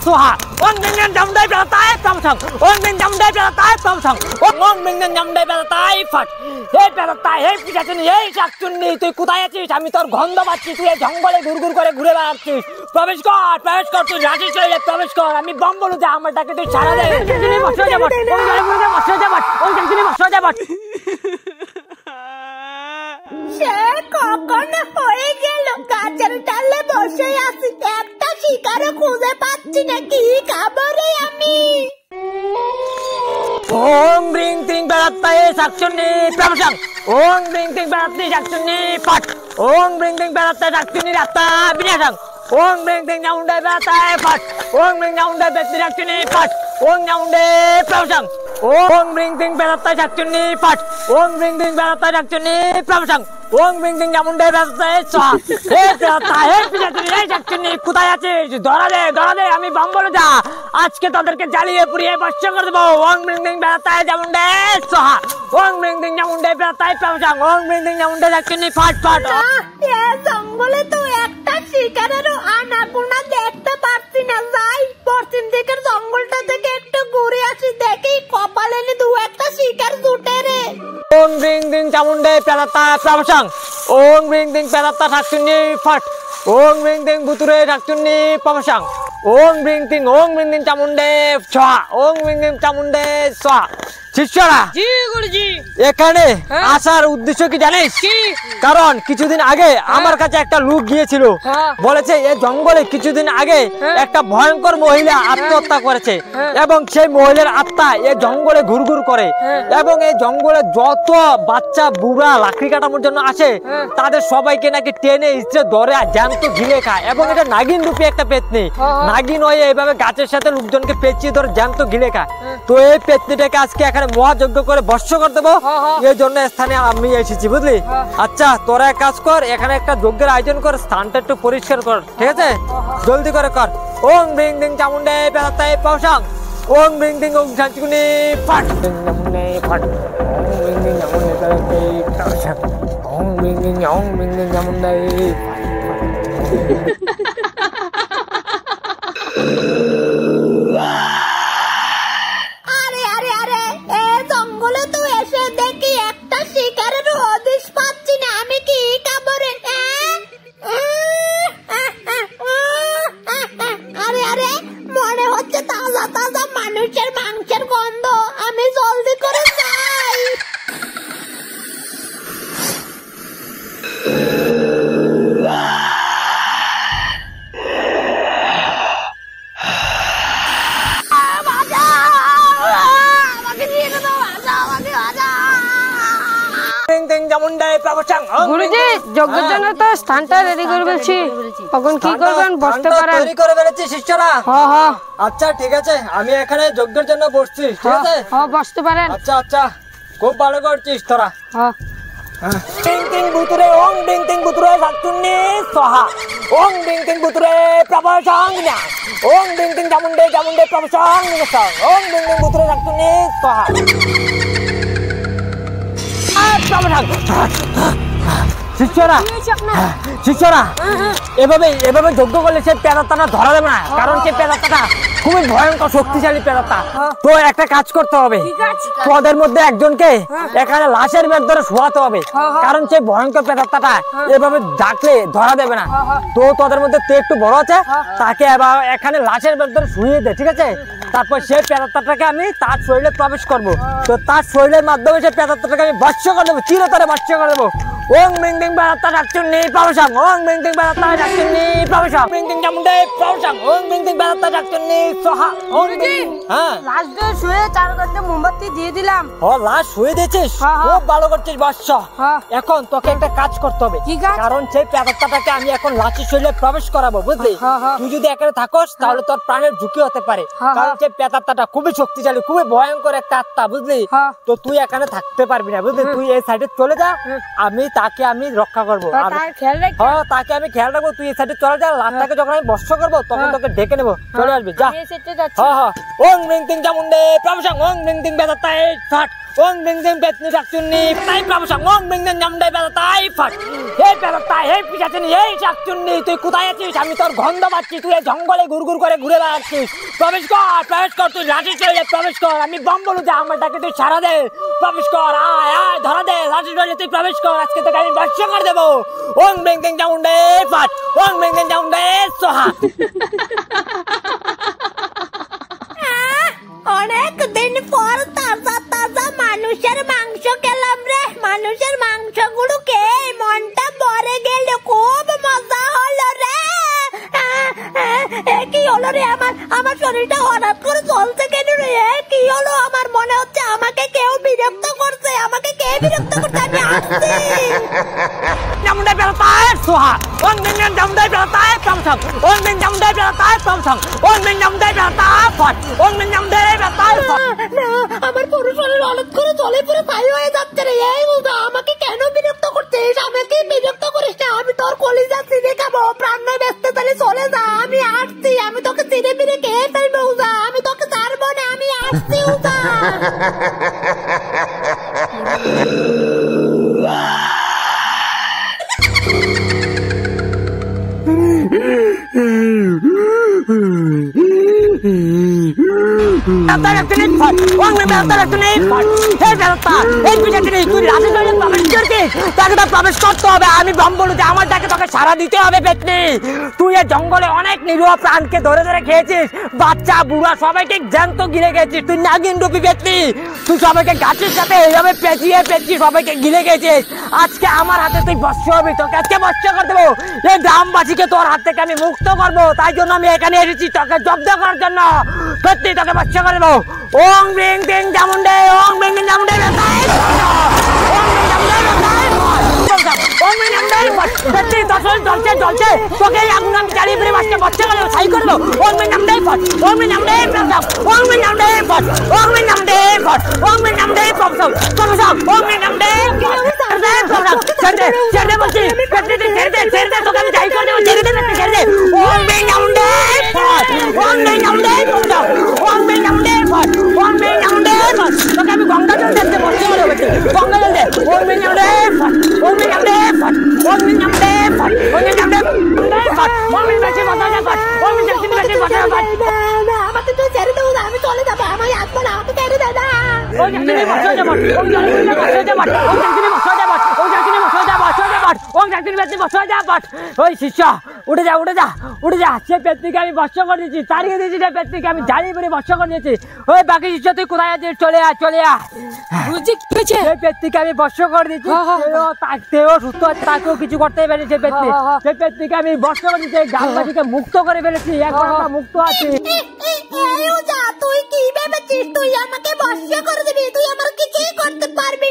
Soha, Ong Bing Bing Dum Day Belatai Samsung, Ong Bing Dum Day Belatai Samsung, Ong Bing Bing Dum Day Belatai Fat, Hey Belatai, Hey Pichachuni, Hey Shakchuni, তুই কোথায় আছিস? আমি তোর গন্ধ পাচ্ছি, তুই এই জঙ্গলে ঘুরঘুর করে ঘুরে বেড়াচ্ছিস। প্রবেশ কর, তুই রাজি চলে প্রবেশ কর। আমি বম বলু যে আমার ডাকে তুই ছাড়া দে। তুমি বসে যাবট, ওই জলে ঘুরে বসে যাবট, ওই তুমি বসে যাবট। সে কখন হয়ে গেল, গাছের ডালে বসে আছি, একটা শিকারও খুঁজে পাচ্ছি না, কি খাবো রে আমি? ওং ব্রিং তিং বেলাতাই শাকচুন্নি প্রভসং, ওং ব্রিং তিং বেলাতাই শাকচুন্নি পট, ওং ব্রিং তিং বেলাতাই শাকচুন্নি রাতা বিনাশং, ওং ব্রিং তিং নাউন্ডে বেলাতাই পট, ওং ব্রিং নাউন্ডে বেলাতাই শাকচুন্নি পট, ওং নাউন্ডে প্রভসং, ওং ব্রিং তিং বেলাতাই শাকচুন্নি পট, ওং ব্রিং তিং বেলাতাই শাকচুন্নি প্রভসং, ওং ব্রিং তিং নাউন্ডে বেলাতাই সোহা। হে বেলাতাই, হে পিছাচুনি, হে শাকচুন্নি কোথায় আছিস? ধরা দে, আমি বম বলে যা। আজকে তাদেরকে জ্বালিয়ে পুড়িয়ে ভস্য করে দেবো। ওং ব্রিং তিং বেলাতাই জামুন্ডে সোহা, ওং ব্রিং তিং জামুন্ডে বেলাতাই প্রভসং, ওং ব্রিং তিং জামুন্ডে শাকচুন্নি ফট। এ জঙ্গলে তো একটা শিকারেরও আনাগোনা দেখতে পাচ্ছি না। যাই পশ্চিম দিকের জঙ্গলটা থেকে একটু ঘুরে আসি, দেখি কপালে নি দু একটা শিকার জুটে রে। ওং ব্রিং তিং জামুন্ডে বেলাতাই প্রভসং, ওং ব্রিং তিং বেলাতাই শাকচুন্নি ফট, ওং ব্রিং তিং বুতুরে শাকচুন্নি প্রভসং, ওং ব্রিং তিং চামুন্ডে সোহা, ওং ব্রিং তিং চামুন্ডে সোহা। শিষ্যরা, জি গুরুজি। এখানে আসার উদ্দেশ্য কি জানিস? কারণ কিছুদিন আগে আমার কাছে একটা লোক গিয়েছিল, বলেছে এই জঙ্গলে কিছুদিন আগে একটা ভয়ঙ্কর মহিলা আত্মহত্যা করেছে এবং সেই মহিলার আত্মা এই জঙ্গলে ঘুরঘুর করে এবং এই জঙ্গলে যত বাচ্চা বুড়া লাকড়ি কাটানোর জন্য আসে তাদের সবাইকে নাকি টেনে ইচ্ছে ধরে জ্যান্ত ঘিরে খায় এবং এটা নাগিন রূপী একটা পেতনি। নাগিন হয়ে এইভাবে গাছের সাথে লোকজনকে পেঁচিয়ে ধরে জ্যান্ত ঘিরে খায়। তো এই পেতনিটাকে আজকে এখানে মহাযজ্ঞ করে ভস্য করে দেবো, এই জন্য স্থানে আমি এসেছি, বুঝলি? আচ্ছা, তোরা এক কাজ কর, এখানে একটা যজ্ঞের আয়োজন কর, স্থানটা একটু পরিষ্কার কর, ঠিক আছে? জলদি করে কর। ওং ব্রিং তিং চামুন্ডে বেলাতাই প্রভসং, ওং ব্রিং তিং ওং শাকচুন্নি ফট, চামুন্ডে ফট, ওং ব্রিং তিং চামুন্ডে বেলাতাই প্রভসং, ওং ব্রিং তিং চামুন্ডে। জঙ্গলে তো এসে দেখি একটা শিকারের হদিশ পাচ্ছি না, আমি কি খাবো রে? আরে মনে হচ্ছে তাজা তাজা মানুষের মাংসের গন্ধ, আমি জলদি করে যাই। গুরুজি, যজ্ঞের জন্য তো স্থানটা রেডি করে বলছি, তখন কি করবেন? বসতে পারেন? তৈরি করে ফেলেছি শিষ্যরা। হ্যাঁ। আচ্ছা ঠিক আছে, আমি এখানে যজ্ঞের জন্য বসছি, ঠিক আছে? হ্যাঁ, বসতে পারেন। আচ্ছা, খুব ভালো করছিস তোরা। হ্যাঁ। টিং টিং বুতুরে ওং টিং টিং বুতুরে শাকচুন্নি সোহা, ওং টিং টিং বুতুরে প্রভসং না, ওং টিং টিং চামুন্ডে প্রভসং নিসং, ওং টিং টিং বুতুরে শাকচুন্নি সোহা। শিষ্যরা, এভাবে যজ্ঞ করলে সে পেদাত্তাটা ধরা দেবে না, কারণ সে পেদাত্তাটা খুবই ভয়ঙ্কর শক্তিশালী পেদাত্তা। তো একটা কাজ করতে হবে, তোদের মধ্যে একজনকে এখানে লাশের বেদ ধরে শোয়াতে হবে, কারণ সে ভয়ঙ্কর পেদাত্তাটা এভাবে ডাকলে ধরা দেবে না। তো তোদের মধ্যে তে একটু বড় আছে, তাকে এখানে লাশের বেদ ধরে শুয়ে দে, ঠিক আছে? তারপর সেই পেদাত্তাটাকে আমি তার শরীরে প্রবেশ করবো, তো তার শরীরের মাধ্যমে সেই পেদাত্তাটাকে আমি ভস্য করে দেবো, চিরতরে ভস্য করে দেবো। ওং ব্রিং তিং বেলাতাই শাকচুন্নি প্রভসং, ওং ব্রিং তিং বেলাতাই শাকচুন্নি প্রভসং, ব্রিং তিং চামুন্ডে প্রভসং, ওং ব্রিং তিং বেলাতাই শাকচুন্নি সোহা। লাশ দিয়ে শুয়ে চারদিকে মোমবাতি দিয়ে দিলাম। লাশ শুয়ে দিয়েছিস, খুব ভালো করছিস বৎস। এখন তোকে একটা কাজ করতে হবে, কারণ সেই পেদাত্তাটাকে আমি এখন লাশের শরীরে প্রবেশ করাবো, বুঝলি? তুই যদি এখানে থাকস তাহলে তোর প্রাণের ঝুঁকি হতে পারে, কারণ সেই পেদাত্তাটা খুবই শক্তিশালী, খুবই ভয়ঙ্কর একটা আত্মা, বুঝলি? তো তুই এখানে থাকতে পারবি না, বুঝলি? তুই এই সাইডে চলে যা, তাকে আমি রক্ষা করবো, তাকে আমি খেয়াল রাখবো। তুই এই সাইডে চলে যা, লাশটাকে যখন আমি ভস্য করবো তখন তোকে ডেকে নেবো, চলে আসবি, যা। ওং ব্রিং তিং চামুন্ডে প্রভসং, ওং ব্রিং তিং বেলাতাই ফট, ওং বিং বিং পেতনি শাকচুন্নি তাই প্রভুসং ওং বিং বিং জামুন্ডাই বেলাতাই ফট হে বেলাতাই হে পিশাচিনী হে শাকচুন্নি তুই কোথায় আছিস আমি তোর গন্ধ পাচ্ছি তুই এই জঙ্গলে ঘুরঘুর করে ঘুরে বেড়াচ্ছিস প্রবেশ কর তুই লাঠি চলে প্রবেশ কর আমি বম বলু যা আমার ডাকে তুই সারা দে প্রবেশ কর আয় আয় ধরা দে লাঠি চলে তুই প্রবেশ কর আজকে তোকে আমি বর্ষ করে দেবো ওং বিং বিং জামুন্ডাই ফট ওং বিং বিং জামুন্ডাই সোহা অনেক দিন পর তাজা তাজা মানুষের মাংস খেলাম রে মানুষের মাংস গুলো খেয়ে মনটা ভরে গেল খুব মজা হলো রে কি হলো রে আমার শরীরটা হঠাৎ করে চলছে কেন রে কি হলো আমার মনে হচ্ছে আমাকে কেউ বিরক্ত করছে আমি আসছি জামুন্ডাই বেলাতাই সোহা ওং বিং বিং জামুন্ডাই বেলাতাই প্রভুসং ওং বিং জামুন্ডাই বেলাতাই প্রভুসং ওং বিং জামুন্ডাই বেলাতাই ফট ওং বিং জামুন্ডাই বেলাতাই ফট না আমার পুরো শরীর হঠাৎ করে চলে পুরো ছাই হয়ে যাচ্ছে রে এই বুঝা আমাকে কেন বিরক্ত করছিস আমাকে বিরক্ত করিস না আমি তোর কলিজা চিনে খাবো প্রাণ নয় ব্যস্ত তাহলে চলে যা আমি আসছি আমি তোকে চিনে ফিরে খেয়ে ফেলবো উজা আমি তোকে ছাড়বো না আমি আসছি উজা আমি বম বলু যে আমার ডাকে তোকে সারা দিতে হবে পেতনি তুই এই জঙ্গলে অনেক নিরীহ প্রাণকে ধরে ধরে খেয়েছিস বাচ্চা বুড়া সবাইকে জ্যান্ত গিলে গেছিস তুই নাগিন রূপী পেতনি তুই সবাইকে গাছের সাথে এইভাবে পেঁচিয়ে পেঁচিয়ে সবাইকে গিলে গেছিস আজকে আমার হাতে তুই বর্ষ হবি তোকে আজকে বর্ষ করে দেবো এই গ্রামবাসীকে তোর হাত থেকে আমি মুক্ত করবো তাই জন্য আমি এখানে এসেছি তোকে জব্দ করার জন্য সত্যি তোকে বর্ষ করে দেবো ওং বিং বিং জামুন্ডাই ওং বিং বিং জামুন্ডাই বেলাতাই ওং বিং জামুন্ডাই বেলাতাই ওং বিং জামুন্ডাই সত্যি দশল জ্বলছে তোকে এই আগুন আমি চালিয়ে ফেলে বাসকে বর্ষ করে দেবো ছাই করে দেবো ওং বিং জামুন্ডাই ফট ওং বিং জামুন্ডাই প্রভুসং ওং বিং জামুন্ডাই ফট ওং বিং জামুন্ডাই ফট ওং বিং জামুন্ডাই প্রভুসং ওং বিং জামুন্ডাই ছেড়ে দে বলছি ছেড়ে দে তোকে আমি ছাই করে দেবো ছেড়ে দে ওং বিং জামুন্ডাই ফট ওং বিং জামুন্ডাই প্রভুসং ওং বিং জামুন্ডাই ফট ওং বিং জামুন্ডাই ফট তোকে আমি গঙ্গা জল দেখতে বলছি গঙ্গা জল দে ওং বিং জামুন্ডাই ফট ওং বিং জামুন্ডাই ফট ওং বিং জামুন্ডাই ফট ওং বিং জামুন্ডাই ফট ওং বিং বেশি বাঁচা ফট ওং বিং বেশি বাঁচা ফট আমাকে তুই ছেড়ে দেবো আমি চলে যাবো আমি আসবো না আমাকে ছেড়ে দে না ওং জামুন্ডাই বসে যা ফট ওং জামুন্ডাই বসে যা ফট ওং জামুন্ডাই বসে যা ফট ওং জামুন্ডাই বসে যা ফট ওং জামুন্ডাই বসে যা ফট ওই শিষ্য উঠে যা সে পেতনিকে আমি বর্ষ করে দিয়েছি তাড়িয়ে দিয়েছি সে পেতনিকে আমি জ্বালিয়ে পরে বর্ষ করে দিয়েছি ওই বাকি শিষ্য তুই কোথায় আছিস চলে আ বুঝছি কি হয়েছে সেই পেতনিকে আমি বর্ষ করে দিয়েছি তাকেও সুস্থ আছে তাকেও কিছু করতে পারি সেই পেতনিকে আমি বর্ষ করে দিয়েছি গ্রামবাসীকে মুক্ত করে ফেলেছি এখন আমরা মুক্ত আছি তুই কি ভেবেছিস তুই আমাকে বর্ষ করে দিবি তুই আমার কিছুই করতে পারবি